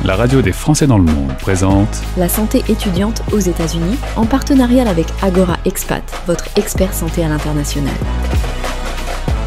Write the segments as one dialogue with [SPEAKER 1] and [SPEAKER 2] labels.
[SPEAKER 1] La radio des Français dans le monde présente
[SPEAKER 2] La santé étudiante aux États-Unis en partenariat avec Agora Expat, votre expert santé à l'international.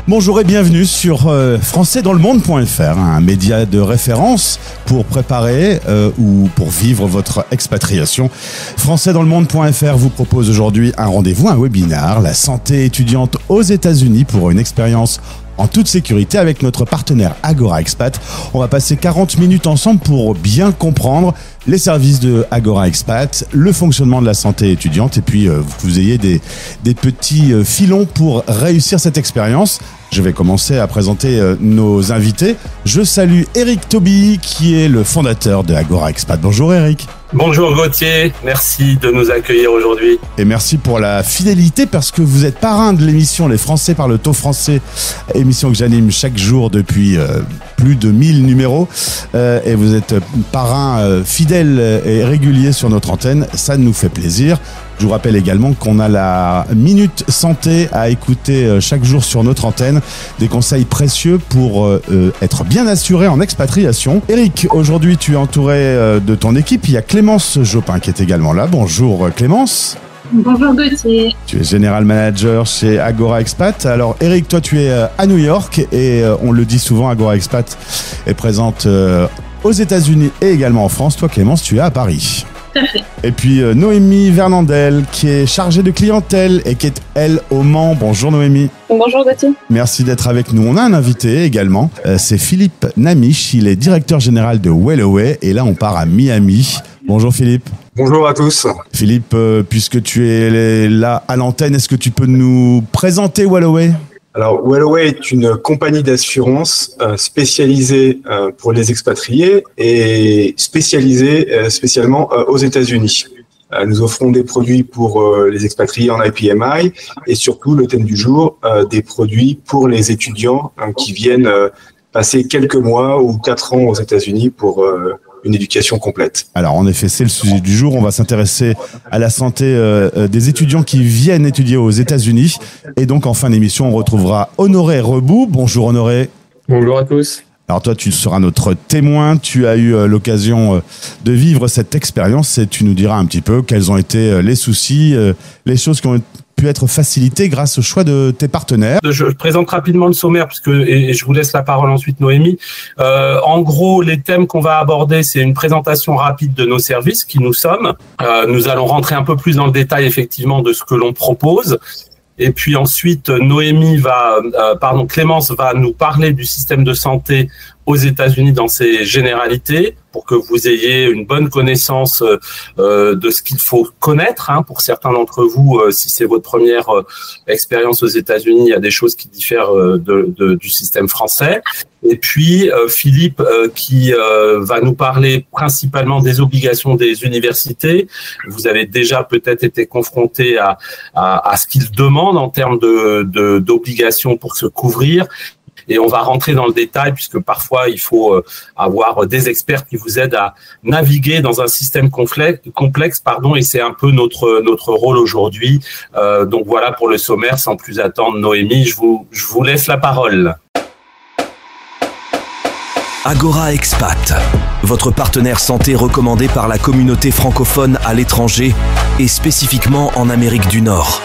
[SPEAKER 3] Bonjour et bienvenue sur françaisdanslemonde.fr, un média de référence pour préparer ou pour vivre votre expatriation. Françaisdanslemonde.fr vous propose aujourd'hui un rendez-vous, un webinaire, la santé étudiante aux États-Unis pour une expérience en toute sécurité avec notre partenaire Agora Expat. On va passer 40 minutes ensemble pour bien comprendre les services de Agora Expat, le fonctionnement de la santé étudiante et puis vous ayez des petits filons pour réussir cette expérience. Je vais commencer à présenter nos invités. Je salue Eric Toby qui est le fondateur de Agora Expat. Bonjour Eric.
[SPEAKER 4] Bonjour Gauthier, merci de nous accueillir aujourd'hui.
[SPEAKER 3] Et merci pour la fidélité parce que vous êtes parrain de l'émission Les Français parlent tôt français, émission que j'anime chaque jour depuis plus de 1000 numéros. Et vous êtes parrain fidèle et régulier sur notre antenne, ça nous fait plaisir. Je vous rappelle également qu'on a la Minute Santé à écouter chaque jour sur notre antenne. Des conseils précieux pour être bien assuré en expatriation. Eric, aujourd'hui tu es entouré de ton équipe. Il y a Clémence Jopin qui est également là. Bonjour Clémence.
[SPEAKER 5] Bonjour Gauthier.
[SPEAKER 3] Tu es General Manager chez Agora Expat. Alors Eric, toi tu es à New York et on le dit souvent, Agora Expat est présente aux États-Unis et également en France. Toi Clémence, tu es à Paris. Et puis Noémie Vernandel qui est chargée de clientèle et qui est elle au Mans. Bonjour Noémie.
[SPEAKER 5] Bonjour Gauthier.
[SPEAKER 3] Merci d'être avec nous. On a un invité également, c'est Philippe Namiche, il est directeur général de Wellaway et là on part à Miami. Bonjour Philippe.
[SPEAKER 6] Bonjour à tous.
[SPEAKER 3] Philippe, puisque tu es là à l'antenne, est-ce que tu peux nous présenter Wellaway ?
[SPEAKER 6] Alors, Wellaway est une compagnie d'assurance spécialisée pour les expatriés et spécialisée spécialement aux États-Unis. Nous offrons des produits pour les expatriés en IPMI et surtout, le thème du jour, des produits pour les étudiants qui viennent passer quelques mois ou 4 ans aux États-Unis pour une éducation complète.
[SPEAKER 3] Alors en effet, c'est le sujet du jour. On va s'intéresser à la santé des étudiants qui viennent étudier aux États-Unis. Et donc en fin d'émission, on retrouvera Honoré Rebout. Bonjour Honoré.
[SPEAKER 7] Bonjour à tous.
[SPEAKER 3] Alors toi, tu seras notre témoin. Tu as eu l'occasion de vivre cette expérience et tu nous diras un petit peu quels ont été les soucis, les choses qui ont pu être facilitées grâce au choix de tes partenaires.
[SPEAKER 4] Je présente rapidement le sommaire et je vous laisse la parole ensuite Noémie. En gros, les thèmes qu'on va aborder, c'est une présentation rapide de nos services, qui nous sommes. Nous allons rentrer un peu plus dans le détail effectivement de ce que l'on propose. Et puis ensuite, Clémence va nous parler du système de santé aux États-Unis dans ses généralités, pour que vous ayez une bonne connaissance de ce qu'il faut connaître. Pour certains d'entre vous, si c'est votre première expérience aux États-Unis, il y a des choses qui diffèrent du système français. Et puis Philippe qui va nous parler principalement des obligations des universités. Vous avez déjà peut-être été confronté à ce qu'ils demandent en termes d'obligations pour se couvrir. Et on va rentrer dans le détail puisque parfois il faut avoir des experts qui vous aident à naviguer dans un système complexe, et c'est un peu notre rôle aujourd'hui. Donc voilà pour le sommaire. Sans plus attendre, Noémie, je vous laisse la parole.
[SPEAKER 8] Agora Expat, votre partenaire santé recommandé par la communauté francophone à l'étranger et spécifiquement en Amérique du Nord.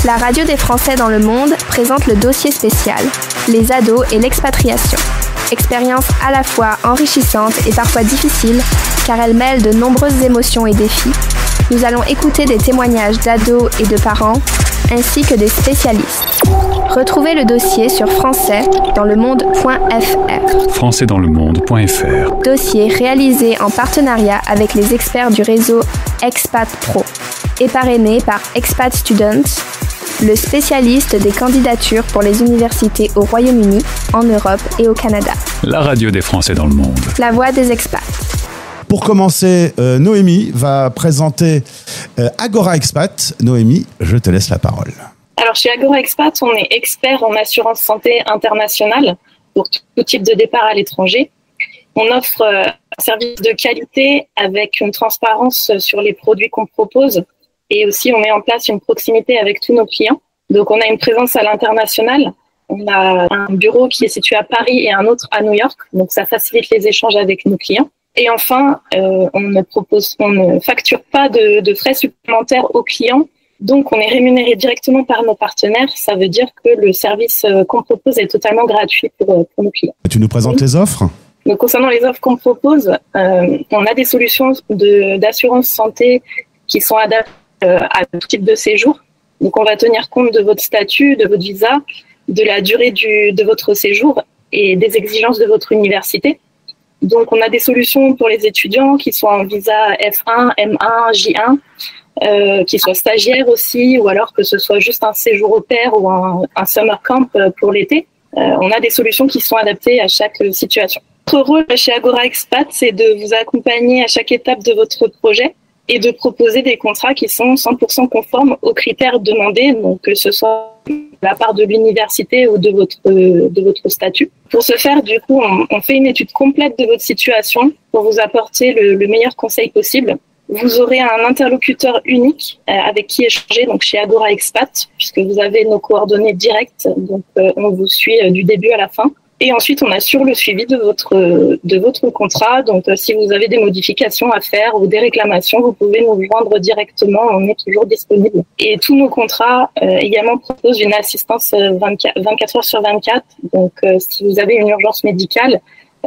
[SPEAKER 9] La radio des Français dans le monde présente le dossier spécial « Les ados et l'expatriation ». Expérience à la fois enrichissante et parfois difficile, car elle mêle de nombreuses émotions et défis. Nous allons écouter des témoignages d'ados et de parents, ainsi que des spécialistes. Retrouvez le dossier sur françaisdanslemonde.fr.
[SPEAKER 1] françaisdanslemonde.fr.
[SPEAKER 9] Dossier réalisé en partenariat avec les experts du réseau Expat Pro et parrainé par Expat Students, le spécialiste des candidatures pour les universités au Royaume-Uni, en Europe et au Canada.
[SPEAKER 1] La radio des Français dans le monde.
[SPEAKER 9] La voix des expats.
[SPEAKER 3] Pour commencer, Noémie va présenter Agora Expat. Noémie, je te laisse la parole.
[SPEAKER 5] Alors chez Agora Expat, on est expert en assurance santé internationale pour tout type de départ à l'étranger. On offre un service de qualité avec une transparence sur les produits qu'on propose. Et aussi, on met en place une proximité avec tous nos clients. Donc, on a une présence à l'international On a un bureau qui est situé à Paris et un autre à New York, donc ça facilite les échanges avec nos clients. Et enfin, on ne facture pas de frais supplémentaires aux clients, donc on est rémunéré directement par nos partenaires. Ça veut dire que le service qu'on propose est totalement gratuit pour nos clients.
[SPEAKER 3] Tu nous présentes les offres ?
[SPEAKER 5] Donc, concernant les offres qu'on propose, on a des solutions d'assurance santé qui sont adaptées à tout type de séjour. Donc, on va tenir compte de votre statut, de votre visa, de la durée de votre séjour et des exigences de votre université. Donc, on a des solutions pour les étudiants qui sont en visa F1, M1, J1, qui soient stagiaires aussi, ou alors que ce soit juste un séjour au pair ou un summer camp pour l'été. On a des solutions qui sont adaptées à chaque situation. Notre rôle chez Agora Expat, c'est de vous accompagner à chaque étape de votre projet et de proposer des contrats qui sont 100% conformes aux critères demandés, donc que ce soit de la part de l'université ou de votre statut. Pour ce faire, du coup, on fait une étude complète de votre situation pour vous apporter le meilleur conseil possible. Vous aurez un interlocuteur unique avec qui échanger, donc chez Agora Expat, puisque vous avez nos coordonnées directes, donc on vous suit du début à la fin. Et ensuite, on assure le suivi de votre contrat. Donc, si vous avez des modifications à faire ou des réclamations, vous pouvez nous joindre directement. On est toujours disponible. Et tous nos contrats également proposent une assistance 24 heures sur 24. Donc, si vous avez une urgence médicale,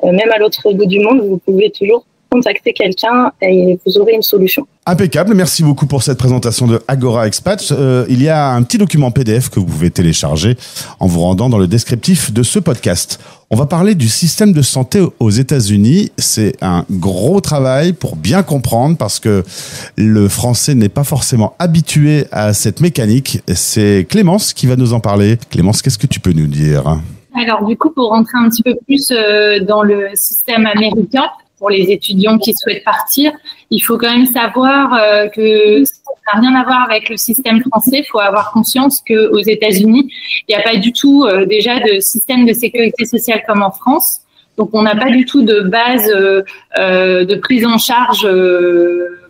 [SPEAKER 5] même à l'autre bout du monde, vous pouvez toujours contacter quelqu'un et vous aurez une solution.
[SPEAKER 3] Impeccable, merci beaucoup pour cette présentation de Agora Expat. Il y a un petit document PDF que vous pouvez télécharger en vous rendant dans le descriptif de ce podcast. On va parler du système de santé aux États-Unis. C'est un gros travail pour bien comprendre parce que le français n'est pas forcément habitué à cette mécanique. C'est Clémence qui va nous en parler. Clémence, qu'est-ce que tu peux nous dire ?
[SPEAKER 7] Alors du coup, pour rentrer un petit peu plus dans le système américain, pour les étudiants qui souhaitent partir, il faut quand même savoir que ça n'a rien à voir avec le système français. Il faut avoir conscience qu'aux États-Unis, il n'y a pas du tout déjà de système de sécurité sociale comme en France. Donc, on n'a pas du tout de base de prise en charge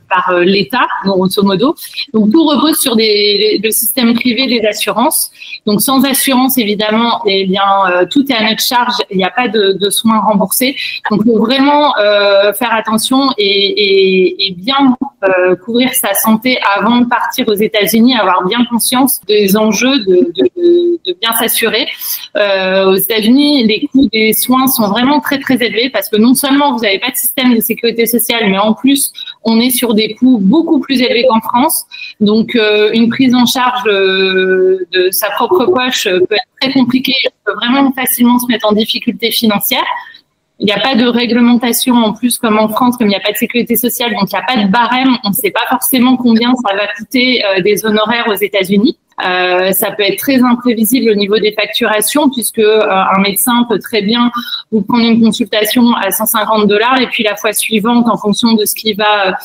[SPEAKER 7] par l'État, grosso modo. Donc, tout repose sur le système privé des assurances. Donc, sans assurance, évidemment, eh bien, tout est à notre charge. Il n'y a pas de soins remboursés. Donc, il faut vraiment faire attention et bien couvrir sa santé avant de partir aux États-Unis, avoir bien conscience des enjeux de bien s'assurer. Aux États-Unis, les coûts des soins sont vraiment très, très élevés parce que non seulement vous n'avez pas de système de sécurité sociale, mais en plus, on est sur des coûts beaucoup plus élevés qu'en France. Donc, une prise en charge de sa propre poche peut être très compliquée. On peut vraiment facilement se mettre en difficulté financière. Il n'y a pas de réglementation en plus comme en France, comme il n'y a pas de sécurité sociale, donc il n'y a pas de barème. On ne sait pas forcément combien ça va coûter des honoraires aux États-Unis. Ça peut être très imprévisible au niveau des facturations puisque un médecin peut très bien vous prendre une consultation à $150 et puis la fois suivante, en fonction de ce qu'il va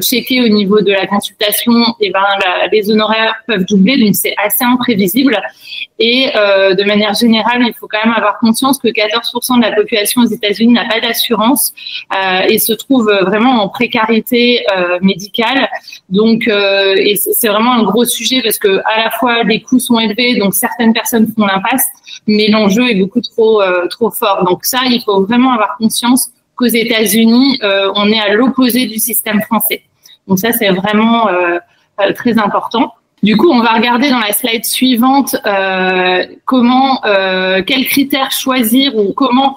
[SPEAKER 7] checker au niveau de la consultation, et ben les honoraires peuvent doubler, donc c'est assez imprévisible. Et de manière générale, il faut quand même avoir conscience que 14% de la population aux États-Unis n'a pas d'assurance et se trouve vraiment en précarité médicale. Donc, et c'est vraiment un gros sujet parce que à la fois les coûts sont élevés, donc certaines personnes font l'impasse, mais l'enjeu est beaucoup trop fort. Donc ça, il faut vraiment avoir conscience qu'aux États-Unis, on est à l'opposé du système français. Donc ça, c'est vraiment très important. Du coup, on va regarder dans la slide suivante quels critères choisir ou comment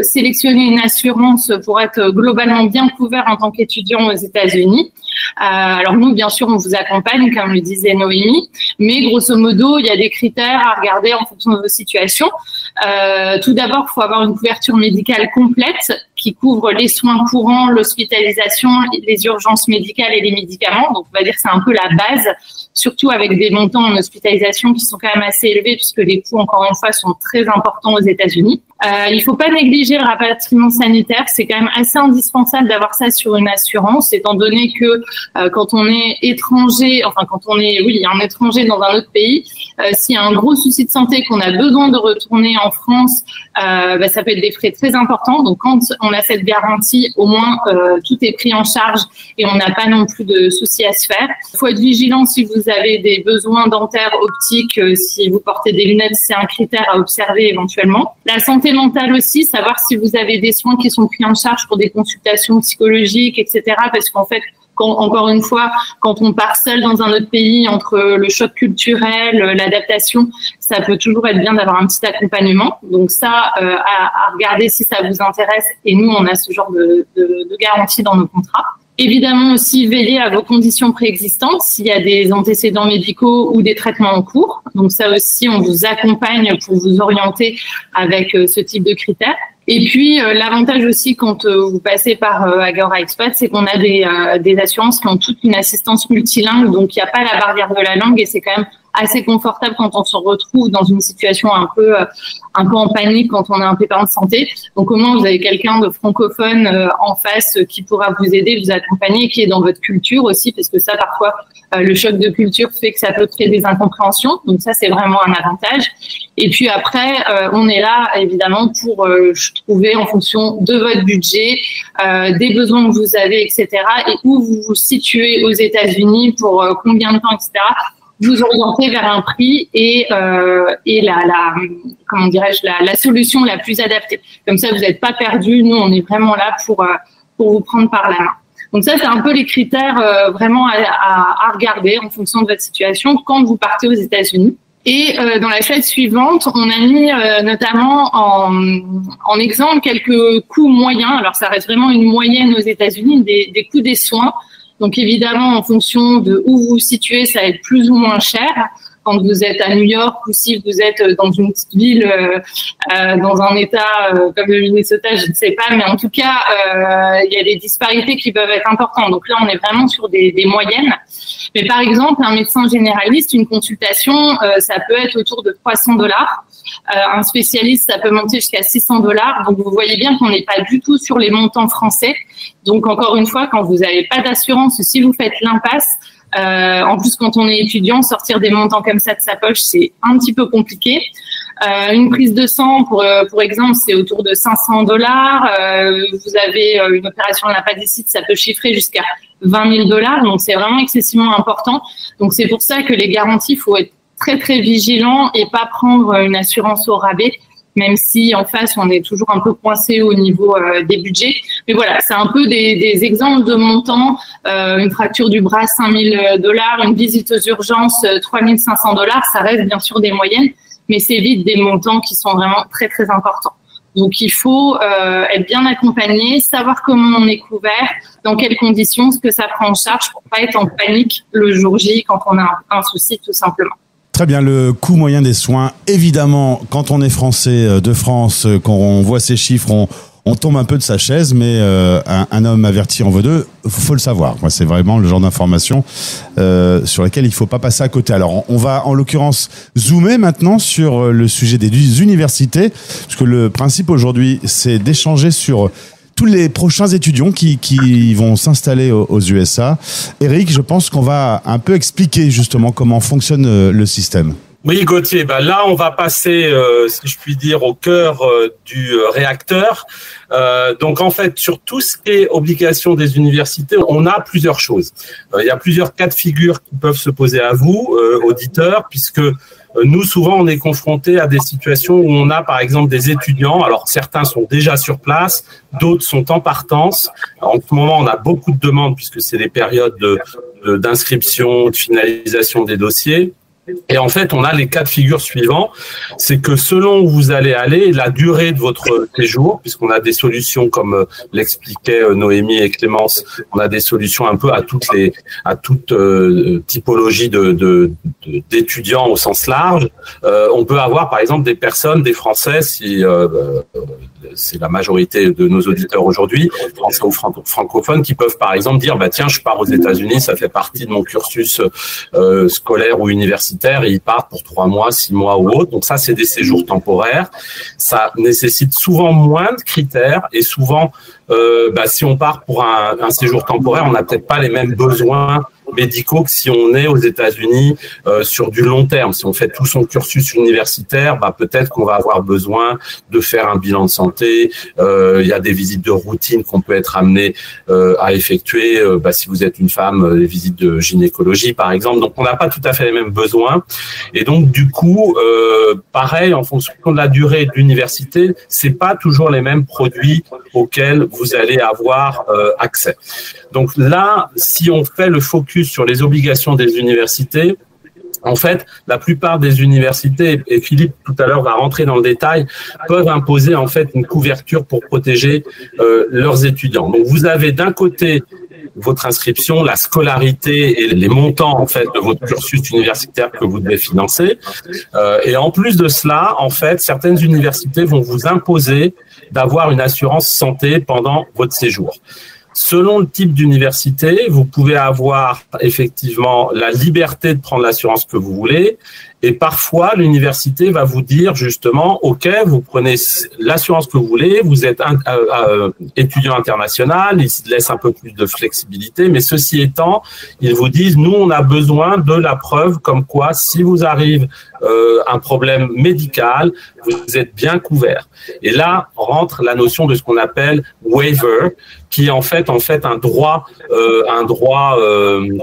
[SPEAKER 7] sélectionner une assurance pour être globalement bien couvert en tant qu'étudiant aux États-Unis. Alors nous, bien sûr, on vous accompagne, comme le disait Noémie, mais grosso modo, il y a des critères à regarder en fonction de vos situations. Tout d'abord, il faut avoir une couverture médicale complète qui couvre les soins courants, l'hospitalisation, les urgences médicales et les médicaments. Donc, on va dire que c'est un peu la base, surtout avec des montants en hospitalisation qui sont quand même assez élevés puisque les coûts, encore une fois, sont très importants aux États-Unis. Il faut pas négliger le rapatriement sanitaire. C'est quand même assez indispensable d'avoir ça sur une assurance, étant donné que quand on est étranger, quand on est un étranger dans un autre pays, s'il y a un gros souci de santé, qu'on a besoin de retourner en France, ça peut être des frais très importants. Donc quand on a cette garantie, au moins tout est pris en charge et on n'a pas non plus de soucis à se faire. Il faut être vigilant si vous avez des besoins dentaires, optiques, si vous portez des lunettes, c'est un critère à observer éventuellement. La santé mentale aussi, savoir si vous avez des soins qui sont pris en charge pour des consultations psychologiques, etc. Parce qu'en fait, encore une fois, quand on part seul dans un autre pays, entre le choc culturel, l'adaptation, ça peut toujours être bien d'avoir un petit accompagnement. Donc ça, à regarder si ça vous intéresse. Et nous, on a ce genre de garantie dans nos contrats. Évidemment aussi veiller à vos conditions préexistantes s'il y a des antécédents médicaux ou des traitements en cours. Donc ça aussi, on vous accompagne pour vous orienter avec ce type de critères. Et puis l'avantage aussi quand vous passez par Agora Expat, c'est qu'on a des assurances qui ont toute une assistance multilingue, donc il n'y a pas la barrière de la langue et c'est quand même assez confortable quand on se retrouve dans une situation un peu en panique, quand on a un pépin de santé. Donc au moins vous avez quelqu'un de francophone en face qui pourra vous aider, vous accompagner, qui est dans votre culture aussi, parce que ça parfois le choc de culture fait que ça peut créer des incompréhensions. Donc ça c'est vraiment un avantage. Et puis après on est là évidemment pour trouver en fonction de votre budget, des besoins que vous avez, etc. et où vous vous situez aux États-Unis pour combien de temps, etc. Vous orienter vers un prix et la solution la plus adaptée. Comme ça, vous n'êtes pas perdu. Nous, on est vraiment là pour vous prendre par la main. Donc ça, c'est un peu les critères vraiment à regarder en fonction de votre situation quand vous partez aux États-Unis. Et dans la slide suivante, on a mis notamment en exemple quelques coûts moyens. Alors, ça reste vraiment une moyenne aux États-Unis des coûts des soins. Donc évidemment, en fonction de où vous vous situez, ça va être plus ou moins cher. Quand vous êtes à New York ou si vous êtes dans une petite ville, dans un État comme le Minnesota, je ne sais pas, mais en tout cas, il y a des disparités qui peuvent être importantes. Donc là, on est vraiment sur des moyennes. Mais par exemple, un médecin généraliste, une consultation, ça peut être autour de $300. Un spécialiste, ça peut monter jusqu'à $600. Donc vous voyez bien qu'on n'est pas du tout sur les montants français. Donc encore une fois, quand vous n'avez pas d'assurance, si vous faites l'impasse, en plus quand on est étudiant, sortir des montants comme ça de sa poche, c'est un petit peu compliqué. Une prise de sang, pour exemple, c'est autour de $500. Vous avez une opération de l'appendicite, ça peut chiffrer jusqu'à $20 000. Donc c'est vraiment excessivement important. Donc c'est pour ça que les garanties, il faut être très très vigilant et pas prendre une assurance au rabais, même si en face on est toujours un peu coincé au niveau des budgets. Mais voilà, c'est un peu des exemples de montants. Une fracture du bras, $5 000, une visite aux urgences, $3 500. Ça reste bien sûr des moyennes, mais c'est vite des montants qui sont vraiment très très importants. Donc il faut être bien accompagné, savoir comment on est couvert, dans quelles conditions, ce que ça prend en charge pour pas être en panique le jour J quand on a un souci tout simplement.
[SPEAKER 3] Très bien, le coût moyen des soins, évidemment, quand on est français de France, quand on voit ces chiffres, on tombe un peu de sa chaise, mais un homme averti en vaut deux, faut le savoir. Moi, c'est vraiment le genre d'information sur laquelle il faut pas passer à côté. Alors, on va en l'occurrence zoomer maintenant sur le sujet des universités, parce que le principe aujourd'hui, c'est d'échanger sur tous les prochains étudiants qui vont s'installer aux USA. Eric, je pense qu'on va un peu expliquer justement comment fonctionne le système.
[SPEAKER 4] Oui, Gauthier, là, on va passer, si je puis dire, au cœur du réacteur. Donc, en fait, sur tout ce qui est obligation des universités, on a plusieurs choses. Il y a plusieurs cas de figure qui peuvent se poser à vous, auditeurs, puisque nous, souvent, on est confrontés à des situations où on a, par exemple, des étudiants. Alors, certains sont déjà sur place, d'autres sont en partance. En ce moment, on a beaucoup de demandes puisque c'est des périodes d'inscription, de finalisation des dossiers. Et en fait, on a les cas de figure suivants. C'est que selon où vous allez aller, la durée de votre séjour, puisqu'on a des solutions comme l'expliquaient Noémie et Clémence, on a des solutions un peu à toute typologie d'étudiants au sens large. On peut avoir, par exemple, des personnes, des Français, si c'est la majorité de nos auditeurs aujourd'hui, français ou francophones, qui peuvent, par exemple, dire, tiens, je pars aux États-Unis, ça fait partie de mon cursus scolaire ou universitaire. universitaires et ils partent pour 3 mois, 6 mois ou autre. Donc ça, c'est des séjours temporaires. Ça nécessite souvent moins de critères et souvent, si on part pour un séjour temporaire, on n'a peut-être pas les mêmes besoins médicaux que si on est aux États-Unis sur du long terme. Si on fait tout son cursus universitaire, peut-être qu'on va avoir besoin de faire un bilan de santé. Il y a des visites de routine qu'on peut être amené à effectuer. Si vous êtes une femme, des visites de gynécologie, par exemple. Donc, on n'a pas tout à fait les mêmes besoins. Et donc, du coup, pareil, en fonction de la durée de l'université, c'est pas toujours les mêmes produits auxquels vous allez avoir accès. Donc là, si on fait le focus sur les obligations des universités, en fait, la plupart des universités, et Philippe tout à l'heure va rentrer dans le détail, peuvent imposer en fait une couverture pour protéger leurs étudiants. Donc vous avez d'un côté votre inscription, la scolarité et les montants en fait de votre cursus universitaire que vous devez financer. Et en plus de cela, en fait, certaines universités vont vous imposer d'avoir une assurance santé pendant votre séjour. Selon le type d'université, vous pouvez avoir effectivement la liberté de prendre l'assurance que vous voulez. Et parfois, l'université va vous dire justement, OK, vous prenez l'assurance que vous voulez, vous êtes étudiant international, ils se laissent un peu plus de flexibilité, mais ceci étant, ils vous disent, nous, on a besoin de la preuve comme quoi, si vous arrive un problème médical, vous êtes bien couvert. Et là, rentre la notion de ce qu'on appelle waiver, qui est en fait un droit,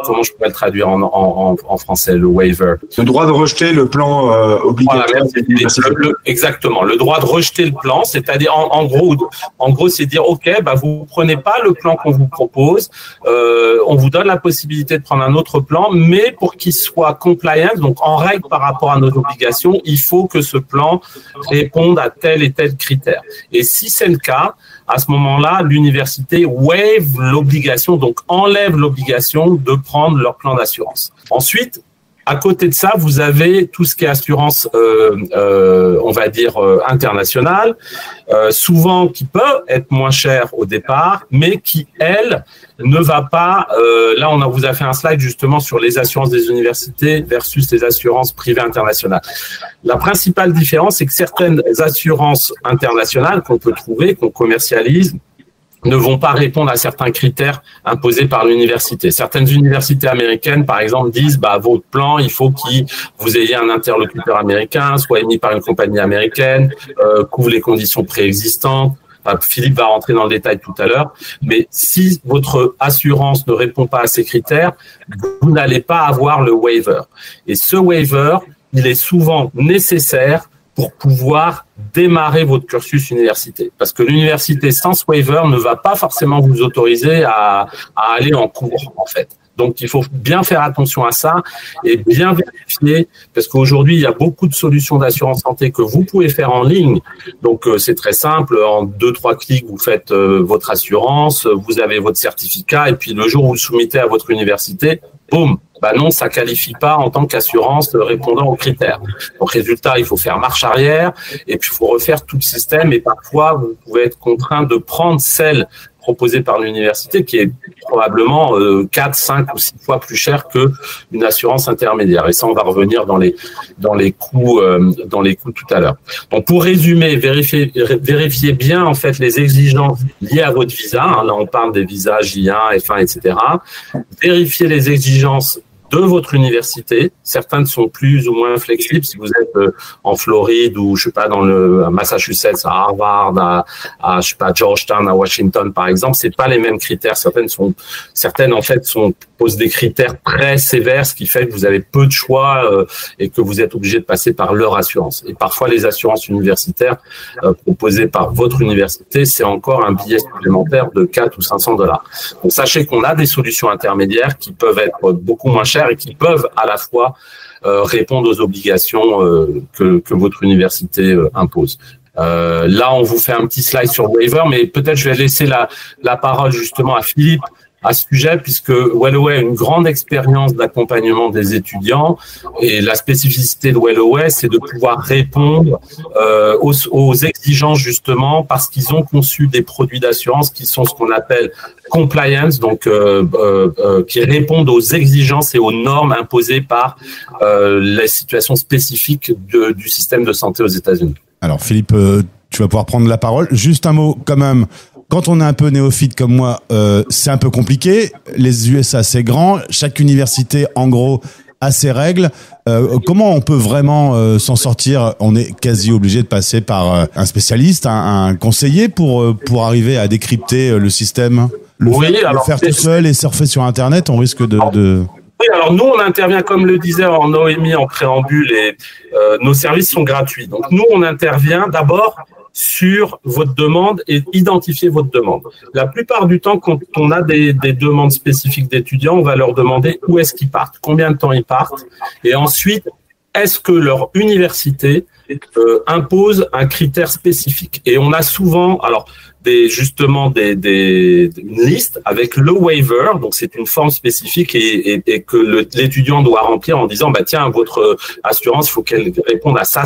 [SPEAKER 4] comment je pourrais le traduire en français, le waiver?
[SPEAKER 6] Le droit de rejeter le plan obligatoire.
[SPEAKER 4] Voilà, exactement, le droit de rejeter le plan, c'est-à-dire en gros, c'est dire OK, vous prenez pas le plan qu'on vous propose, on vous donne la possibilité de prendre un autre plan, mais pour qu'il soit compliant, donc en règle par rapport à nos obligations, il faut que ce plan réponde à tel et tel critère. Et si c'est le cas, à ce moment-là, l'université waive l'obligation, donc enlève l'obligation de prendre leur plan d'assurance. Ensuite, à côté de ça, vous avez tout ce qui est assurance, on va dire, internationale, souvent qui peut être moins cher au départ, mais qui, elle, ne va pas... là, on vous a fait un slide justement sur les assurances des universités versus les assurances privées internationales. La principale différence, c'est que certaines assurances internationales qu'on peut trouver, qu'on commercialise, ne vont pas répondre à certains critères imposés par l'université. Certaines universités américaines, par exemple, disent votre plan, il faut que vous ayez un interlocuteur américain, soit émis par une compagnie américaine, couvre les conditions préexistantes. Philippe va rentrer dans le détail tout à l'heure, mais si votre assurance ne répond pas à ces critères, vous n'allez pas avoir le waiver. Et ce waiver, il est souvent nécessaire pour pouvoir démarrer votre cursus université. Parce que l'université sans ce waiver ne va pas forcément vous autoriser à aller en cours, en fait. Donc, il faut bien faire attention à ça et bien vérifier, parce qu'aujourd'hui, il y a beaucoup de solutions d'assurance santé que vous pouvez faire en ligne. Donc, c'est très simple. En 2-3 clics, vous faites votre assurance, vous avez votre certificat, et puis le jour où vous le soumettez à votre université, boum, non, ça qualifie pas en tant qu'assurance répondant aux critères. Donc, résultat, il faut faire marche arrière et puis il faut refaire tout le système. Et parfois, vous pouvez être contraint de prendre celle proposée par l'université qui est probablement 4, 5 ou 6 fois plus cher que une assurance intermédiaire. Et ça, on va revenir dans les coûts tout à l'heure. Donc, pour résumer, vérifiez bien en fait les exigences liées à votre visa. Là, on parle des visas J1, F1, etc. Vérifiez les exigences de votre université. Certaines sont plus ou moins flexibles. Si vous êtes en Floride ou je sais pas à Massachusetts, à Harvard, à je sais pas Georgetown, à Washington par exemple, c'est pas les mêmes critères. Certaines en fait posent des critères très sévères, ce qui fait que vous avez peu de choix et que vous êtes obligé de passer par leur assurance. Et parfois les assurances universitaires proposées par votre université, c'est encore un billet supplémentaire de 4 ou 500 $. Donc sachez qu'on a des solutions intermédiaires qui peuvent être beaucoup moins chères et qui peuvent à la fois répondre aux obligations que votre université impose. Là, on vous fait un petit slide sur waiver, mais peut-être je vais laisser la parole justement à Philippe à ce sujet, puisque Wellaway a une grande expérience d'accompagnement des étudiants, et la spécificité de Wellaway, c'est de pouvoir répondre aux exigences, justement, parce qu'ils ont conçu des produits d'assurance qui sont ce qu'on appelle compliance, donc qui répondent aux exigences et aux normes imposées par les situations spécifiques du système de santé aux États-Unis.
[SPEAKER 3] Alors Philippe, tu vas pouvoir prendre la parole. Juste un mot quand même. Quand on est un peu néophyte comme moi, c'est un peu compliqué. Les USA, c'est grand. Chaque université, en gros, a ses règles. Comment on peut vraiment s'en sortir? On est quasi obligé de passer par un spécialiste, un conseiller pour arriver à décrypter le système. Le faire tout seul et surfer sur Internet, on risque de...
[SPEAKER 4] Oui, alors nous, on intervient, comme le disait Noémie en préambule, et nos services sont gratuits. Donc nous, on intervient d'abord sur votre demande et identifier votre demande. La plupart du temps, quand on a des demandes spécifiques d'étudiants, on va leur demander où est-ce qu'ils partent, combien de temps ils partent, et ensuite, est-ce que leur université impose un critère spécifique. Et on a souvent, alors une liste avec le waiver, donc c'est une forme spécifique et que l'étudiant doit remplir en disant tiens, votre assurance, il faut qu'elle réponde à ça.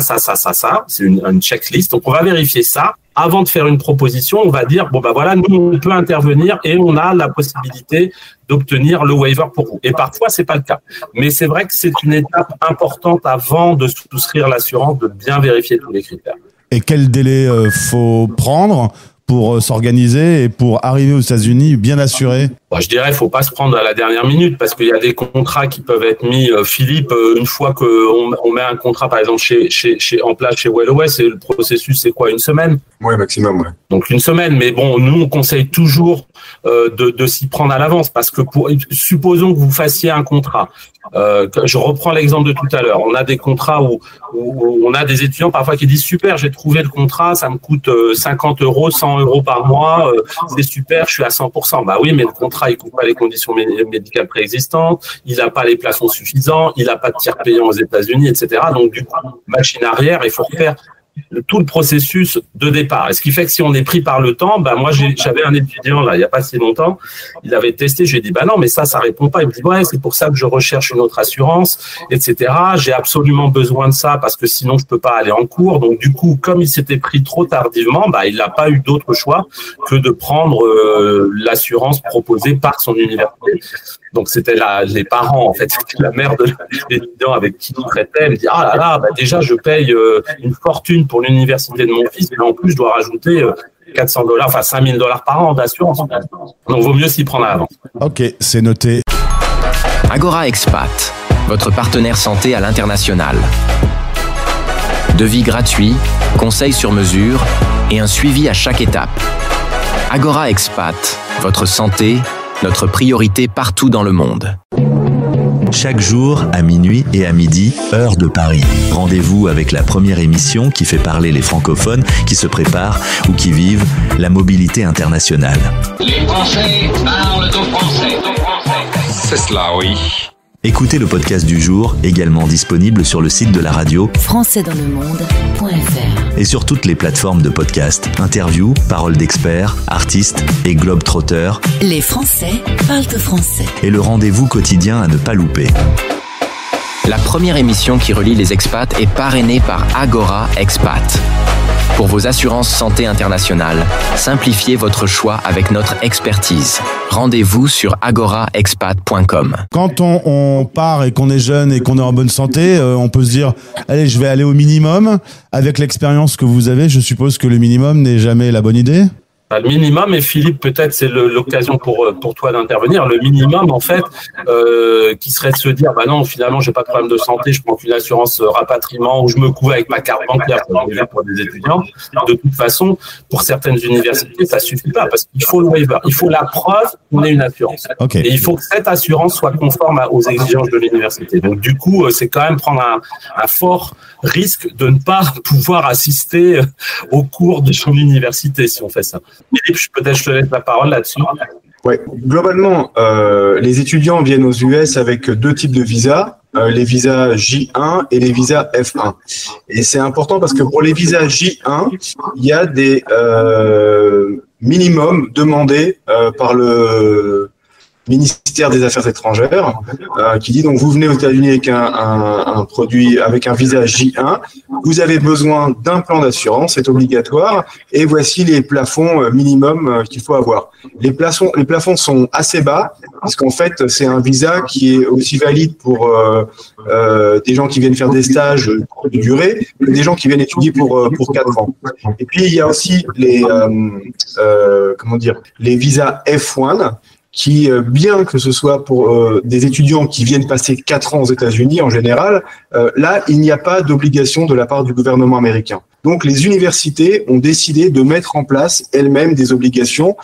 [SPEAKER 4] C'est une checklist. Donc on va vérifier ça. Avant de faire une proposition, on va dire voilà, nous on peut intervenir et on a la possibilité d'obtenir le waiver pour vous. Et parfois c'est pas le cas. Mais c'est vrai que c'est une étape importante avant de souscrire l'assurance, de bien vérifier tous les critères.
[SPEAKER 3] Et quel délai faut prendre pour s'organiser et pour arriver aux États-Unis bien assuré?
[SPEAKER 4] Je dirais, faut pas se prendre à la dernière minute parce qu'il y a des contrats qui peuvent être mis. Philippe, une fois qu'on met un contrat, par exemple, en place chez Wellaway, c'est le processus, c'est quoi, une semaine?
[SPEAKER 6] Ouais, maximum, ouais.
[SPEAKER 4] Donc une semaine, mais bon, nous on conseille toujours de s'y prendre à l'avance parce que supposons que vous fassiez un contrat. Je reprends l'exemple de tout à l'heure. On a des contrats où on a des étudiants parfois qui disent super, j'ai trouvé le contrat, ça me coûte 50 €, 100 € par mois, c'est super, je suis à 100%. Oui, mais le contrat il couvre pas les conditions médicales préexistantes, il n'a pas les plafonds suffisants, il n'a pas de tiers payant aux États-Unis, etc. Donc du coup, machine arrière, il faut refaire tout le processus de départ. Et ce qui fait que si on est pris par le temps, moi j'avais un étudiant là il y a pas si longtemps, il avait testé, je lui ai dit non mais ça répond pas. Il me dit c'est pour ça que je recherche une autre assurance, etc. J'ai absolument besoin de ça parce que sinon je peux pas aller en cours. Donc du coup, comme il s'était pris trop tardivement, il n'a pas eu d'autre choix que de prendre l'assurance proposée par son université. Donc c'était les parents en fait, c'était la mère de l'étudiant avec qui il traitait. Elle me dit déjà je paye une fortune pour l'université de mon fils, mais en plus je dois rajouter $400, enfin $5,000 par an d'assurance. Donc vaut mieux s'y prendre à l'avance.
[SPEAKER 3] Ok, c'est noté.
[SPEAKER 8] Agora Expat, votre partenaire santé à l'international. Devis gratuit, conseils sur mesure et un suivi à chaque étape. Agora Expat, votre santé, notre priorité partout dans le monde.
[SPEAKER 10] Chaque jour, à minuit et à midi, heure de Paris. Rendez-vous avec la première émission qui fait parler les francophones qui se préparent ou qui vivent la mobilité internationale.
[SPEAKER 11] Les Français parlent au français. C'est cela, oui.
[SPEAKER 10] Écoutez le podcast du jour, également disponible sur le site de la radio
[SPEAKER 2] françaisdanslemonde.fr
[SPEAKER 10] et sur toutes les plateformes de podcast, interviews, paroles d'experts, artistes et globetrotters.
[SPEAKER 2] Les Français parlent au français.
[SPEAKER 10] Et le rendez-vous quotidien à ne pas louper.
[SPEAKER 8] La première émission qui relie les expats est parrainée par Agora Expat. Pour vos assurances santé internationales, simplifiez votre choix avec notre expertise. Rendez-vous sur agoraexpat.com.
[SPEAKER 3] Quand on part et qu'on est jeune et qu'on est en bonne santé, on peut se dire allez, je vais aller au minimum. Avec l'expérience que vous avez, je suppose que le minimum n'est jamais la bonne idée?
[SPEAKER 4] Le minimum, et Philippe, peut-être c'est l'occasion pour toi d'intervenir, le minimum en fait, qui serait de se dire non, finalement j'ai pas de problème de santé, je prends une assurance rapatriement ou je me couvre avec ma carte bancaire pour des étudiants. De toute façon, pour certaines universités, ça suffit pas parce qu'il faut le waiver, il faut la preuve qu'on ait une assurance.
[SPEAKER 3] Okay.
[SPEAKER 4] Et il faut que cette assurance soit conforme aux exigences de l'université. Donc du coup, c'est quand même prendre un fort risque de ne pas pouvoir assister aux cours de son université si on fait ça. Philippe, peut-être je te laisse la parole là-dessus.
[SPEAKER 6] Ouais. Globalement, les étudiants viennent aux US avec deux types de visas, les visas J1 et les visas F1. Et c'est important parce que pour les visas J1, il y a des minimums demandés par ministère des Affaires étrangères, qui dit donc vous venez aux États-Unis avec un produit, avec un visa J1, vous avez besoin d'un plan d'assurance, c'est obligatoire, et voici les plafonds minimum qu'il faut avoir. Les plafonds sont assez bas, parce qu'en fait c'est un visa qui est aussi valide pour des gens qui viennent faire des stages de durée que des gens qui viennent étudier pour 4 ans. Et puis il y a aussi les visas F1 qui, bien que ce soit pour des étudiants qui viennent passer 4 ans aux États-Unis en général, là, il n'y a pas d'obligation de la part du gouvernement américain. Donc, les universités ont décidé de mettre en place elles-mêmes des obligations,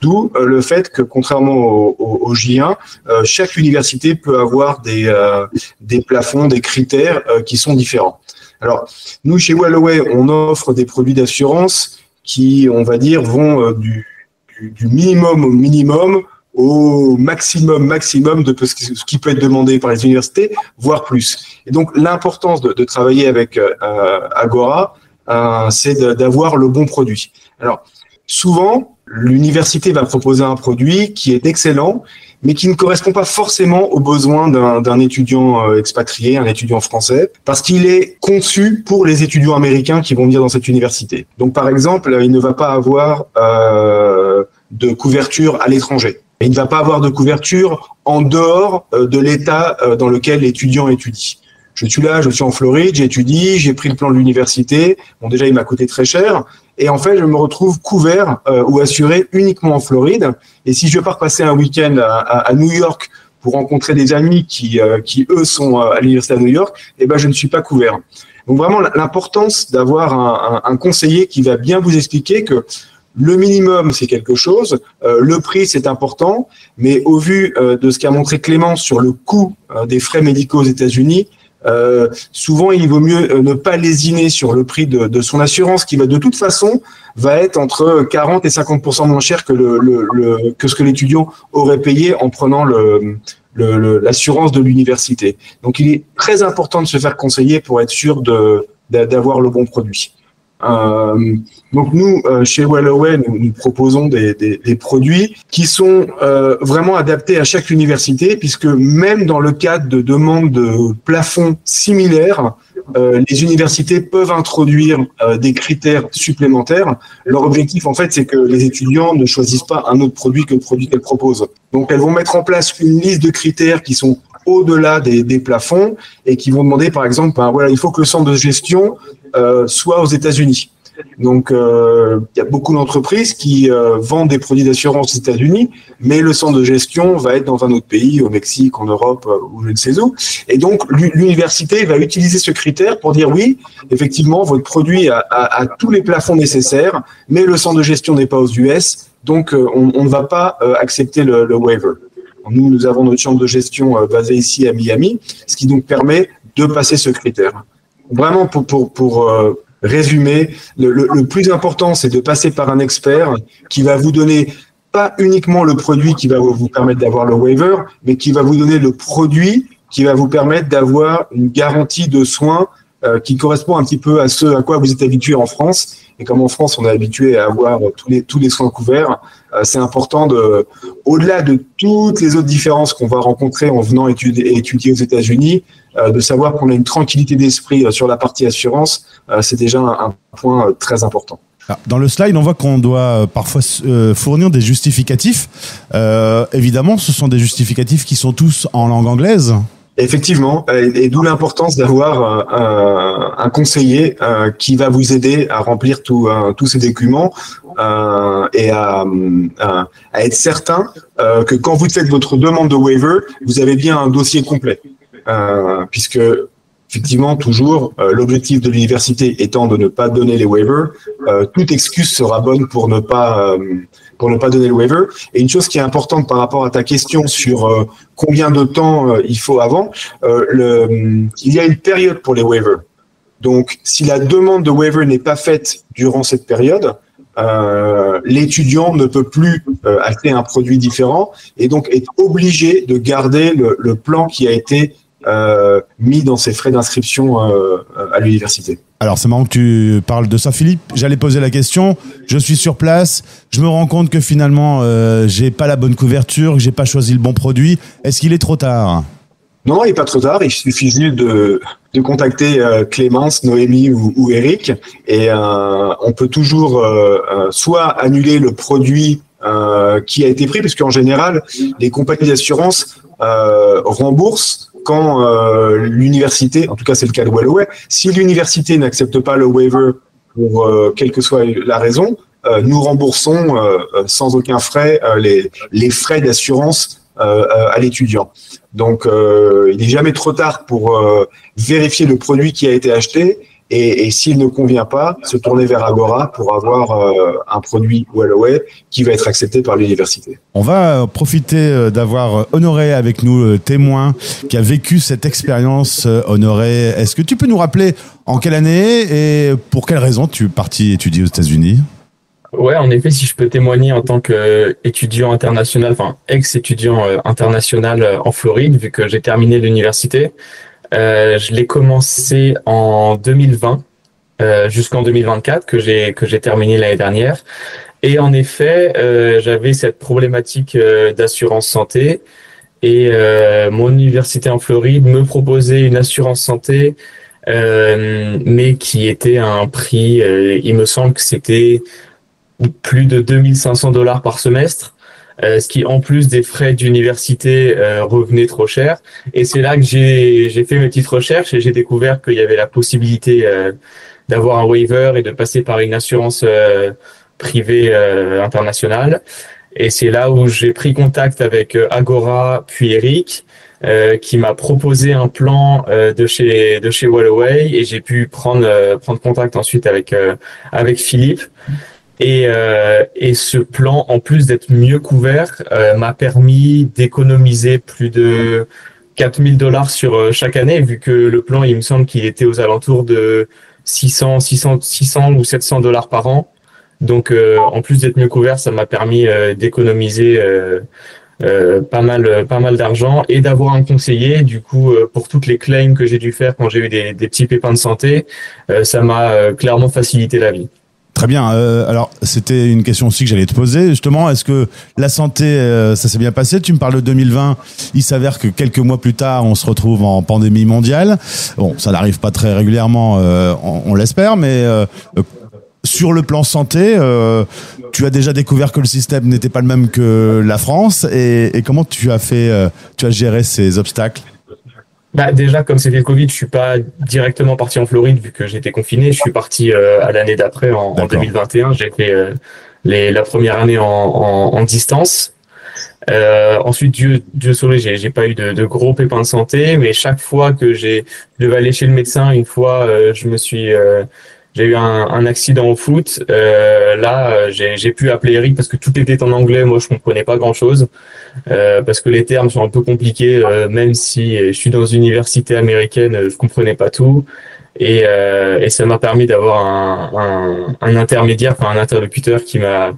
[SPEAKER 6] d'où le fait que, contrairement au J1, chaque université peut avoir des plafonds, des critères qui sont différents. Alors, nous, chez Wellaway, on offre des produits d'assurance qui, on va dire, vont du minimum au minimum au maximum de ce qui peut être demandé par les universités, voire plus. Et donc, l'importance de travailler avec Agora, c'est d'avoir le bon produit. Alors, souvent, l'université va proposer un produit qui est excellent, mais qui ne correspond pas forcément aux besoins d'un étudiant expatrié, un étudiant français, parce qu'il est conçu pour les étudiants américains qui vont venir dans cette université. Donc, par exemple, il ne va pas avoir de couverture à l'étranger. Il ne va pas avoir de couverture en dehors de l'État dans lequel l'étudiant étudie. Je suis là, je suis en Floride, j'étudie, j'ai pris le plan de l'université. Bon, déjà, il m'a coûté très cher. Et en fait, je me retrouve couvert ou assuré uniquement en Floride. Et si je pars passer un week-end à New York pour rencontrer des amis qui eux, sont à l'université de New York, eh ben, je ne suis pas couvert. Donc, vraiment, l'importance d'avoir un conseiller qui va bien vous expliquer que le minimum, c'est quelque chose. Le prix, c'est important. Mais au vu de ce qu'a montré Clément sur le coût des frais médicaux aux États-Unis, souvent, il vaut mieux ne pas lésiner sur le prix de son assurance, qui va de toute façon va être entre 40 et 50% moins cher que que ce que l'étudiant aurait payé en prenant l'assurance de l'université. Donc, il est très important de se faire conseiller pour être sûr d'avoir le bon produit. Donc nous, chez Wellaway, nous proposons des produits qui sont vraiment adaptés à chaque université, puisque même dans le cadre de demandes de plafonds similaires, les universités peuvent introduire des critères supplémentaires. Leur objectif, en fait, c'est que les étudiants ne choisissent pas un autre produit que le produit qu'elles proposent. Donc, elles vont mettre en place une liste de critères qui sont au-delà des plafonds et qui vont demander, par exemple, il faut que le centre de gestion soit aux États-Unis. Donc, il y a beaucoup d'entreprises qui vendent des produits d'assurance aux États-Unis, mais le centre de gestion va être dans un autre pays, au Mexique, en Europe, ou je ne sais où. Et donc, l'université va utiliser ce critère pour dire oui, effectivement, votre produit a tous les plafonds nécessaires, mais le centre de gestion n'est pas aux US, donc on ne va pas accepter le waiver. Nous avons notre chambre de gestion basée ici à Miami, ce qui donc permet de passer ce critère. Vraiment, pour résumer, le plus important, c'est de passer par un expert qui va vous donner pas uniquement le produit qui va vous permettre d'avoir le waiver, mais qui va vous donner le produit qui va vous permettre d'avoir une garantie de soins qui correspond un petit peu à ce à quoi vous êtes habitué en France. Et comme en France, on est habitué à avoir tous les soins couverts, c'est important au-delà de toutes les autres différences qu'on va rencontrer en venant étudier aux États-Unis, de savoir qu'on a une tranquillité d'esprit sur la partie assurance, c'est déjà un point très important.
[SPEAKER 3] Dans le slide, on voit qu'on doit parfois fournir des justificatifs. Évidemment, ce sont des justificatifs qui sont tous en langue anglaise.
[SPEAKER 6] Effectivement, et d'où l'importance d'avoir un conseiller qui va vous aider à remplir tous ces documents et à être certain que quand vous faites votre demande de waiver, vous avez bien un dossier complet. Puisque, effectivement, toujours, l'objectif de l'université étant de ne pas donner les waivers, toute excuse sera bonne pour ne pas donner le waiver. Et une chose qui est importante par rapport à ta question sur combien de temps il faut avant, il y a une période pour les waivers. Donc, si la demande de waiver n'est pas faite durant cette période, l'étudiant ne peut plus acheter un produit différent et donc est obligé de garder le plan qui a été mis dans ses frais d'inscription à l'université.
[SPEAKER 3] Alors, c'est marrant que tu parles de ça, Philippe. J'allais poser la question. Je suis sur place. Je me rends compte que finalement, j'ai pas la bonne couverture, que j'ai pas choisi le bon produit. Est-ce qu'il est trop tard?
[SPEAKER 6] Non, il n'est pas trop tard. Il suffit juste de contacter Clémence, Noémie ou Eric. Et on peut toujours soit annuler le produit qui a été pris, parce qu'en général, les compagnies d'assurance remboursent quand l'université, en tout cas c'est le cas de Wellaway, si l'université n'accepte pas le waiver pour quelle que soit la raison, nous remboursons sans aucun frais les frais d'assurance à l'étudiant. Donc il n'est jamais trop tard pour vérifier le produit qui a été acheté et s'il ne convient pas, se tourner vers Agora pour avoir un produit Wellaway qui va être accepté par l'université.
[SPEAKER 3] On va profiter d'avoir Honoré avec nous, témoin qui a vécu cette expérience. Honoré, est-ce que tu peux nous rappeler en quelle année et pour quelle raison tu es parti étudier aux États-Unis?
[SPEAKER 12] Ouais, en effet, si je peux témoigner en tant qu'étudiant international, enfin ex-étudiant international en Floride, vu que j'ai terminé l'université. Je l'ai commencé en 2020 jusqu'en 2024 que j'ai terminé l'année dernière. Et en effet, j'avais cette problématique d'assurance santé et mon université en Floride me proposait une assurance santé, mais qui était à un prix, il me semble que c'était plus de $2 500 par semestre. Ce qui, en plus des frais d'université, revenait trop cher. Et c'est là que j'ai fait mes petites recherches et j'ai découvert qu'il y avait la possibilité d'avoir un waiver et de passer par une assurance privée internationale. Et c'est là où j'ai pris contact avec Agora puis Eric, qui m'a proposé un plan de chez Wellaway, et j'ai pu prendre contact ensuite avec Philippe. Et ce plan, en plus d'être mieux couvert, m'a permis d'économiser plus de $4,000 sur chaque année, vu que le plan, il me semble qu'il était aux alentours de 600 ou $700 par an. Donc, en plus d'être mieux couvert, ça m'a permis d'économiser pas mal d'argent et d'avoir un conseiller. Du coup, pour toutes les claims que j'ai dû faire quand j'ai eu des petits pépins de santé, ça m'a clairement facilité la vie.
[SPEAKER 3] Très bien. Alors, c'était une question aussi que j'allais te poser. Justement, est-ce que la santé, ça s'est bien passé? Tu me parles de 2020. Il s'avère que quelques mois plus tard, on se retrouve en pandémie mondiale. Bon, ça n'arrive pas très régulièrement, on l'espère, mais sur le plan santé, tu as déjà découvert que le système n'était pas le même que la France. Et comment tu as géré ces obstacles?
[SPEAKER 12] Bah déjà, comme c'était le Covid, je suis pas directement parti en Floride vu que j'étais confiné. Je suis parti à l'année d'après, en 2021. J'ai fait la première année en distance. Ensuite, Dieu sauvé, j'ai pas eu de gros pépins de santé, mais chaque fois que je devais aller chez le médecin, une fois, j'ai eu un accident au foot. Là, j'ai pu appeler Eric parce que tout était en anglais. Moi, je comprenais pas grand-chose parce que les termes sont un peu compliqués. Même si je suis dans une université américaine, je comprenais pas tout. Et ça m'a permis d'avoir un intermédiaire, enfin un interlocuteur qui a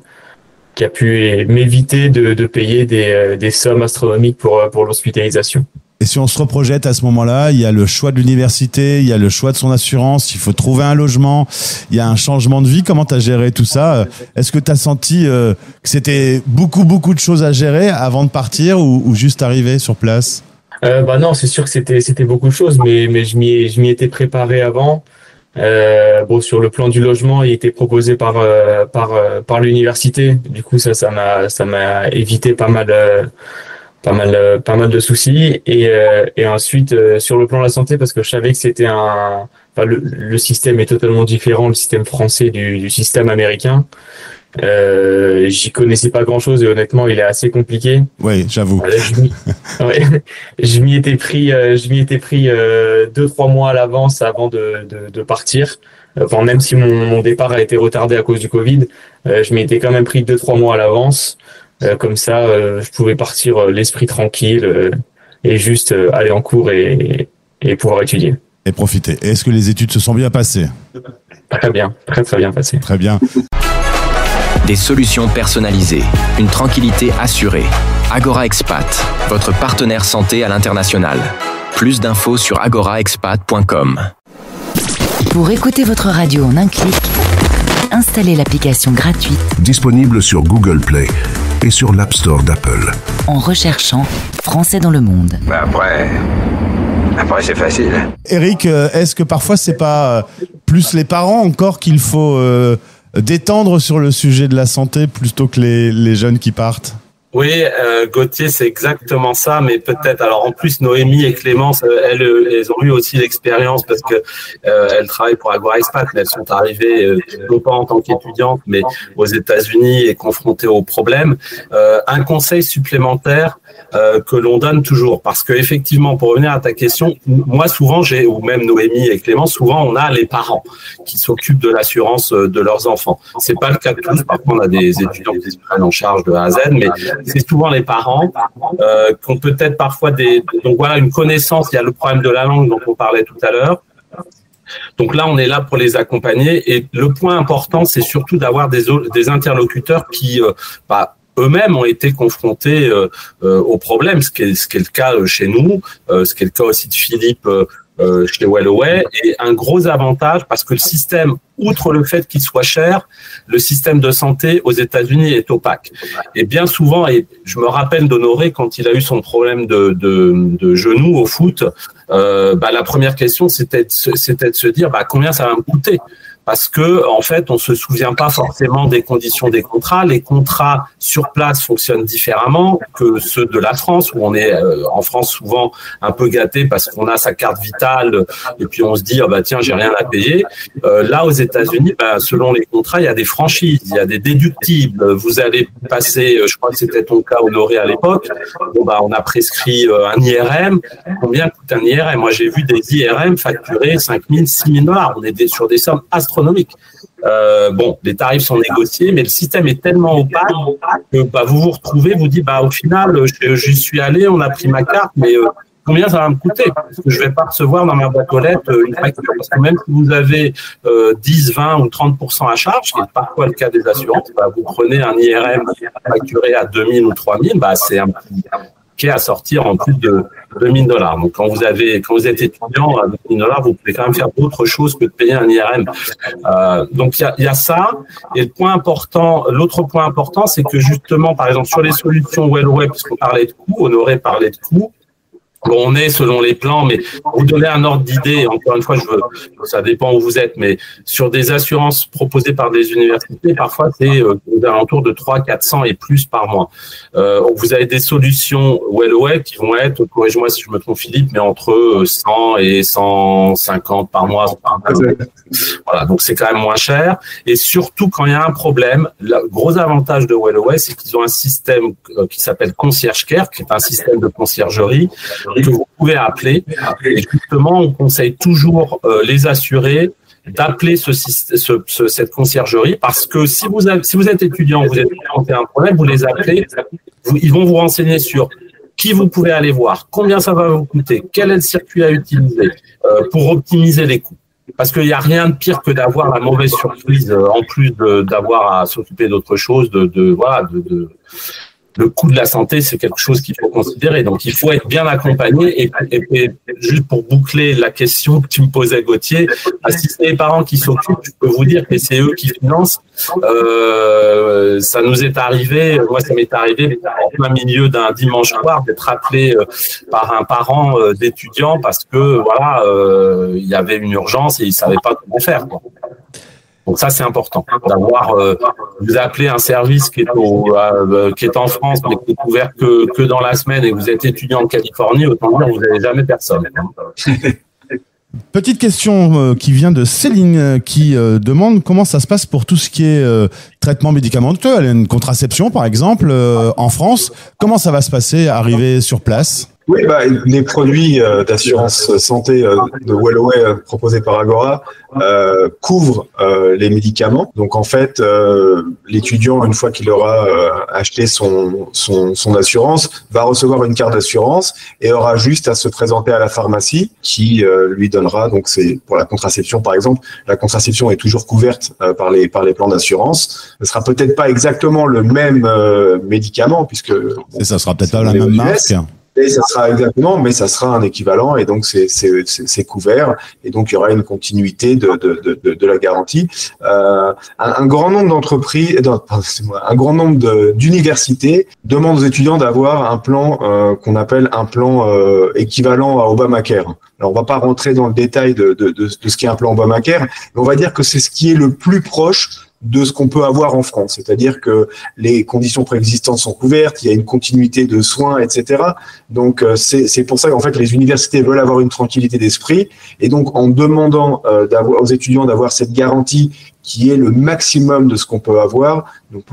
[SPEAKER 12] pu m'éviter de payer des sommes astronomiques pour l'hospitalisation.
[SPEAKER 3] Et si on se reprojette à ce moment-là, il y a le choix de l'université, il y a le choix de son assurance, il faut trouver un logement, il y a un changement de vie. Comment tu as géré tout ça? Est-ce que tu as senti que c'était beaucoup de choses à gérer avant de partir ou juste arriver sur place?
[SPEAKER 12] Bah non, c'est sûr que c'était beaucoup de choses, mais je m'y étais préparé avant. Sur le plan du logement, il était proposé par l'université. Du coup, ça m'a évité pas mal de soucis et ensuite sur le plan de la santé, parce que je savais que c'était le système est totalement différent, le système français du système américain. J'y connaissais pas grand chose et honnêtement il est assez compliqué.
[SPEAKER 3] Oui, j'avoue.
[SPEAKER 12] Je m'y étais pris 2-3 mois à l'avance avant de partir. Enfin, même si mon départ a été retardé à cause du Covid, je m'y étais quand même pris 2-3 mois à l'avance. Comme ça, je pouvais partir l'esprit tranquille et juste aller en cours et pouvoir étudier.
[SPEAKER 3] Et profiter. Et est-ce que les études se sont bien passées?
[SPEAKER 12] Très bien, très bien passées.
[SPEAKER 3] Très bien.
[SPEAKER 8] Des solutions personnalisées, une tranquillité assurée. Agora Expat, votre partenaire santé à l'international. Plus d'infos sur agoraexpat.com.
[SPEAKER 13] Pour écouter votre radio en un clic, installez l'application gratuite
[SPEAKER 14] disponible sur Google Play et sur l'App Store d'Apple.
[SPEAKER 13] En recherchant Français dans le monde.
[SPEAKER 15] Après c'est facile.
[SPEAKER 3] Eric, est-ce que parfois c'est pas plus les parents encore qu'il faut détendre sur le sujet de la santé plutôt que les jeunes qui partent ?
[SPEAKER 4] Oui, Gauthier, c'est exactement ça, mais peut-être. Alors en plus, Noémie et Clémence, elles ont eu aussi l'expérience parce que elles travaillent pour Agora Expat, mais elles sont arrivées non pas en tant qu'étudiantes, mais aux États-Unis et confrontées aux problèmes. Un conseil supplémentaire que l'on donne toujours, parce que effectivement, pour revenir à ta question, moi souvent ou même Noémie et Clémence, souvent on a les parents qui s'occupent de l'assurance de leurs enfants. C'est pas le cas de tous. Parfois, on a des étudiants qui se prennent en charge de A à Z, mais c'est souvent les parents qui ont peut-être parfois donc voilà, une connaissance. Il y a le problème de la langue dont on parlait tout à l'heure. Donc là, on est là pour les accompagner. Et le point important, c'est surtout d'avoir des interlocuteurs qui eux-mêmes ont été confrontés au problème, ce qui est le cas chez nous, ce qui est le cas aussi de Philippe chez Wellaway, et un gros avantage parce que le système, outre le fait qu'il soit cher, le système de santé aux États-Unis est opaque. Et bien souvent, et je me rappelle d'Honoré quand il a eu son problème de genou au foot, la première question c'était de se dire combien ça va me coûter. Parce que en fait, on se souvient pas forcément des conditions des contrats. Les contrats sur place fonctionnent différemment que ceux de la France, où on est en France souvent un peu gâté parce qu'on a sa carte vitale et puis on se dit tiens, j'ai rien à payer. Là, aux États-Unis, selon les contrats, il y a des franchises, il y a des déductibles. Vous allez passer, je crois que c'était ton cas, Honoré, à l'époque. On a prescrit un IRM. Combien coûte un IRM? Moi, j'ai vu des IRM facturés 5 000, 6 000 $. On est sur des sommes astronomiques. Les tarifs sont négociés, mais le système est tellement opaque que vous vous retrouvez, vous dites au final, j'y suis allé, on a pris ma carte, mais combien ça va me coûter? Parce que je vais pas recevoir dans ma boîte aux lettres une facture. Parce que même si vous avez 10, 20 ou 30% à charge, ce qui est parfois le cas des assurances, vous prenez un IRM facturé à 2 000 ou 3 000, c'est un petit qui est à sortir en plus de 2 000 $. Donc, quand vous êtes étudiant à 2 000 $, vous pouvez quand même faire d'autres choses que de payer un IRM. Donc, il y a ça. Et l'autre point important, c'est que justement, par exemple, sur les solutions Wellaway, puisqu'on parlait de coûts, Honoré parlait de coûts, on est selon les plans, mais pour vous donner un ordre d'idée, encore une fois, ça dépend où vous êtes, mais sur des assurances proposées par des universités, parfois c'est aux alentours de 300-400 et plus par mois. Vous avez des solutions Wellaway qui vont être, corrige-moi si je me trompe Philippe, mais entre 100 et 150 par mois. Voilà, donc c'est quand même moins cher. Et surtout, quand il y a un problème, le gros avantage de Wellaway, c'est qu'ils ont un système qui s'appelle Concierge Care, qui est un système de conciergerie, que vous pouvez appeler. Et justement, on conseille toujours les assurés d'appeler cette conciergerie parce que si vous êtes étudiant, vous êtes confronté à un problème, vous les appelez, ils vont vous renseigner sur qui vous pouvez aller voir, combien ça va vous coûter, quel est le circuit à utiliser pour optimiser les coûts. Parce qu'il n'y a rien de pire que d'avoir la mauvaise surprise en plus d'avoir à s'occuper d'autre chose, le coût de la santé, c'est quelque chose qu'il faut considérer. Donc, il faut être bien accompagné. Et juste pour boucler la question que tu me posais, Gauthier, si c'est les parents qui s'occupent, je peux vous dire que c'est eux qui financent. Ça nous est arrivé, moi, ça m'est arrivé en plein milieu d'un dimanche soir d'être appelé par un parent d'étudiant parce que, il y avait une urgence et il savait pas comment faire, quoi. Donc ça, c'est important d'avoir. Vous appelez un service qui est en France, mais qui est ouvert que dans la semaine, et que vous êtes étudiant en Californie, autant dire que vous n'avez jamais personne.
[SPEAKER 3] Petite question qui vient de Céline qui demande comment ça se passe pour tout ce qui est traitement médicamenteux, une contraception par exemple en France. Comment ça va se passer, arriver sur place?
[SPEAKER 6] Oui, les produits d'assurance santé de Wellaway proposés par Agora couvrent les médicaments. Donc en fait, l'étudiant, une fois qu'il aura acheté son assurance, va recevoir une carte d'assurance et aura juste à se présenter à la pharmacie qui lui donnera, donc c'est pour la contraception par exemple, la contraception est toujours couverte par les plans d'assurance. Ce sera peut-être pas exactement le même médicament puisque
[SPEAKER 3] ça sera peut-être pas la même marque.
[SPEAKER 6] Et ça sera un équivalent, et donc c'est couvert, et donc il y aura une continuité de la garantie. Un grand nombre d'entreprises, un grand nombre d'universités demandent aux étudiants d'avoir un plan qu'on appelle un plan équivalent à Obamacare. Alors on va pas rentrer dans le détail de ce qu'est un plan Obamacare, mais on va dire que c'est ce qui est le plus proche de ce qu'on peut avoir en France, c'est-à-dire que les conditions préexistantes sont couvertes, il y a une continuité de soins, etc. Donc c'est pour ça qu'en fait les universités veulent avoir une tranquillité d'esprit, et donc en demandant aux étudiants d'avoir cette garantie qui est le maximum de ce qu'on peut avoir, donc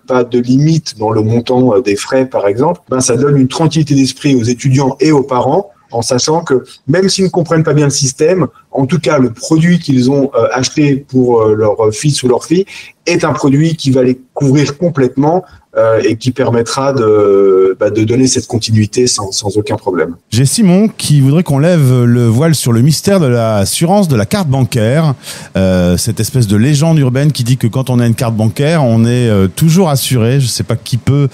[SPEAKER 6] pas de limite dans le montant des frais par exemple, ça donne une tranquillité d'esprit aux étudiants et aux parents, en sachant que même s'ils ne comprennent pas bien le système, en tout cas, le produit qu'ils ont acheté pour leur fils ou leur fille est un produit qui va les couvrir complètement et qui permettra de donner cette continuité sans aucun problème.
[SPEAKER 3] J'ai Simon qui voudrait qu'on lève le voile sur le mystère de l'assurance de la carte bancaire. Cette espèce de légende urbaine qui dit que quand on a une carte bancaire, on est toujours assuré. Je ne sais pas qui peut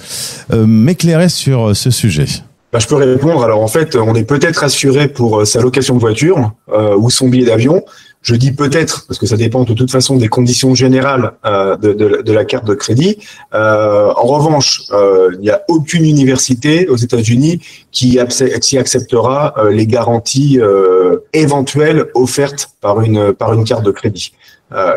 [SPEAKER 3] m'éclairer sur ce sujet.
[SPEAKER 6] Je peux répondre. Alors en fait, on est peut-être assuré pour sa location de voiture ou son billet d'avion. Je dis peut-être parce que ça dépend de toute façon des conditions générales de la carte de crédit. En revanche, il n'y a aucune université aux États-Unis qui acceptera les garanties éventuelles offertes par une carte de crédit.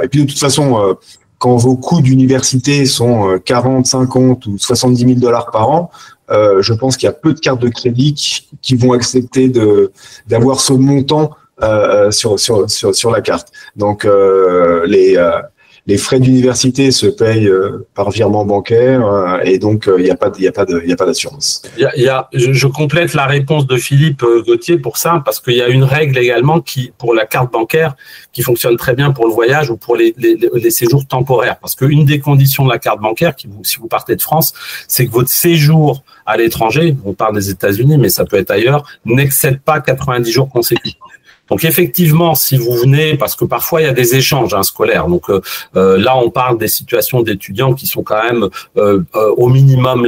[SPEAKER 6] Et puis de toute façon, quand vos coûts d'université sont 40, 50 ou 70 000 $ par an, je pense qu'il y a peu de cartes de crédit qui vont accepter d'avoir ce montant sur la carte. Donc les frais d'université se payent par virement bancaire et donc il n'y a pas d'assurance.
[SPEAKER 4] Je complète la réponse de Philippe Gauthier pour ça, parce qu'il y a une règle également pour la carte bancaire qui fonctionne très bien pour le voyage ou pour les séjours temporaires. Parce qu'une des conditions de la carte bancaire, si vous partez de France, c'est que votre séjour à l'étranger, on parle des États-Unis, mais ça peut être ailleurs, n'excède pas 90 jours consécutifs. Donc effectivement, si vous venez, parce que parfois il y a des échanges scolaires, donc là on parle des situations d'étudiants qui sont quand même au minimum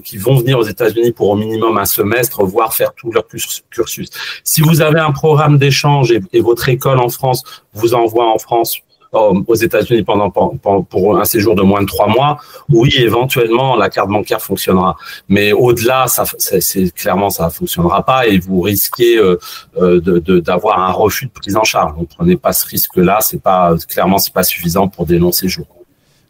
[SPEAKER 4] qui vont venir aux États-Unis pour au minimum un semestre, voire faire tout leur cursus. Si vous avez un programme d'échange et votre école en France vous envoie en France, aux États-Unis pour un séjour de moins de 3 mois, oui, éventuellement, la carte bancaire fonctionnera. Mais au-delà, clairement, ça ne fonctionnera pas et vous risquez d'avoir un refus de prise en charge. Donc, prenez pas ce risque-là. C'est pas suffisant pour des longs séjours.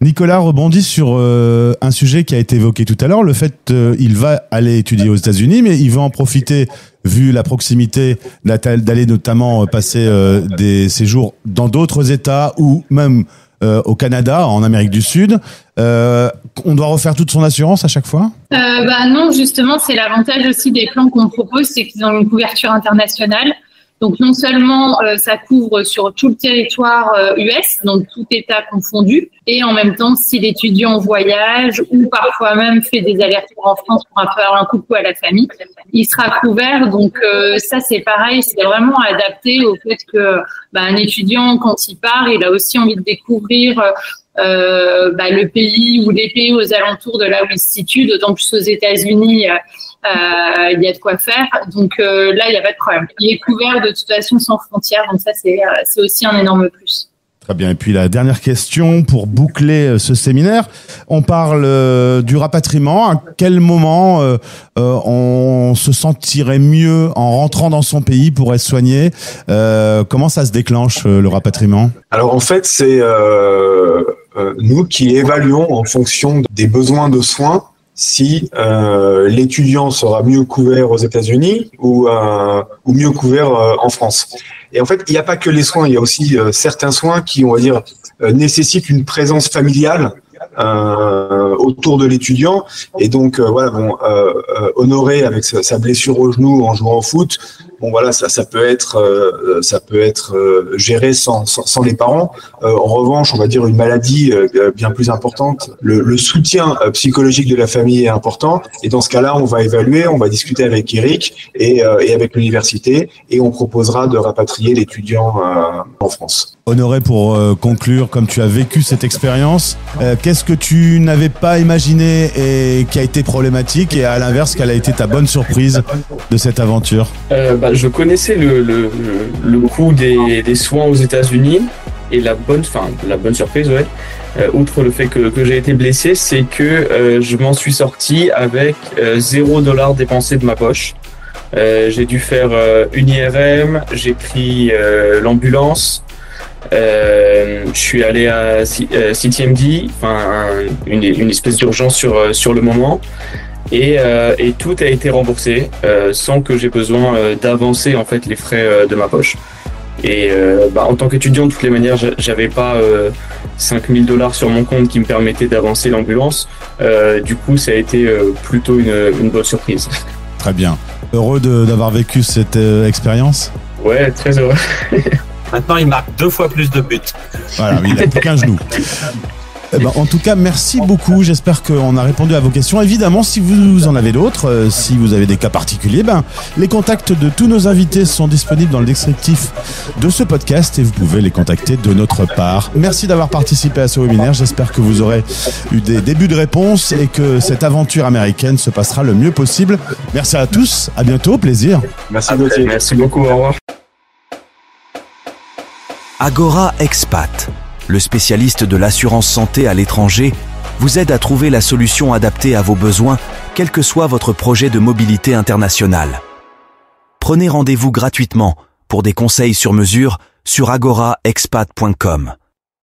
[SPEAKER 3] Nicolas rebondit sur un sujet qui a été évoqué tout à l'heure, le fait qu'il va aller étudier aux États-Unis, mais il va en profiter, vu la proximité, d'aller notamment passer des séjours dans d'autres États ou même au Canada, en Amérique du Sud. On doit refaire toute son assurance à chaque fois ?
[SPEAKER 7] Non, justement, c'est l'avantage aussi des plans qu'on propose, c'est qu'ils ont une couverture internationale. Donc non seulement ça couvre sur tout le territoire US, donc tout État confondu, et en même temps si l'étudiant voyage ou parfois même fait des allers-retours en France pour faire un coucou à la famille, il sera couvert. Donc ça c'est pareil, c'est vraiment adapté au fait que un étudiant quand il part, il a aussi envie de découvrir le pays ou les pays aux alentours de là où il se situe, d'autant plus aux États-Unis. Il y a de quoi faire, donc là il n'y a pas de problème. Il est couvert de toute façon sans frontières, donc ça c'est aussi un énorme plus.
[SPEAKER 3] Très bien. Et puis la dernière question pour boucler ce séminaire, on parle du rapatriement. À quel moment on se sentirait mieux en rentrant dans son pays pour être soigné ? Comment ça se déclenche le rapatriement ?
[SPEAKER 6] Alors en fait c'est nous qui évaluons en fonction des besoins de soins si l'étudiant sera mieux couvert aux États-Unis ou mieux couvert en France. Et en fait, il n'y a pas que les soins, il y a aussi certains soins qui, on va dire, nécessitent une présence familiale autour de l'étudiant. Et donc, Honoré, avec sa blessure au genou en jouant au foot, bon voilà, ça peut être géré sans les parents. En revanche, on va dire une maladie bien plus importante. Le soutien psychologique de la famille est important. Et dans ce cas-là, on va évaluer, on va discuter avec Eric et avec l'université, et on proposera de rapatrier l'étudiant en France.
[SPEAKER 3] Honoré, pour conclure, comme tu as vécu cette expérience, qu'est-ce que tu n'avais pas imaginé et qui a été problématique, et à l'inverse, quelle a été ta bonne surprise de cette aventure?
[SPEAKER 12] Je connaissais le coût des soins aux États-Unis, et la bonne surprise, ouais, outre le fait que j'ai été blessé, c'est que je m'en suis sorti avec $0 dépensé de ma poche. J'ai dû faire une IRM, j'ai pris l'ambulance. Je suis allé à CTMD, une espèce d'urgence sur le moment, et tout a été remboursé sans que j'ai besoin d'avancer en fait les frais de ma poche. Et en tant qu'étudiant, de toutes les manières, j'avais pas $5 000 sur mon compte qui me permettait d'avancer l'ambulance. Du coup, ça a été plutôt une bonne surprise.
[SPEAKER 3] Très bien. Heureux d'avoir vécu cette expérience?
[SPEAKER 12] Ouais, très heureux.
[SPEAKER 4] Maintenant, il marque 2 fois plus de buts.
[SPEAKER 3] Voilà, il n'a plus qu'un genou. En tout cas, merci beaucoup. J'espère qu'on a répondu à vos questions. Évidemment, si vous en avez d'autres, si vous avez des cas particuliers, les contacts de tous nos invités sont disponibles dans le descriptif de ce podcast, et vous pouvez les contacter de notre part. Merci d'avoir participé à ce webinaire. J'espère que vous aurez eu des débuts de réponse et que cette aventure américaine se passera le mieux possible. Merci à tous. À bientôt. Plaisir.
[SPEAKER 6] Merci Gauthier.
[SPEAKER 12] Merci beaucoup. Au revoir.
[SPEAKER 10] Agora Expat, le spécialiste de l'assurance santé à l'étranger, vous aide à trouver la solution adaptée à vos besoins, quel que soit votre projet de mobilité internationale. Prenez rendez-vous gratuitement pour des conseils sur mesure sur agoraexpat.com.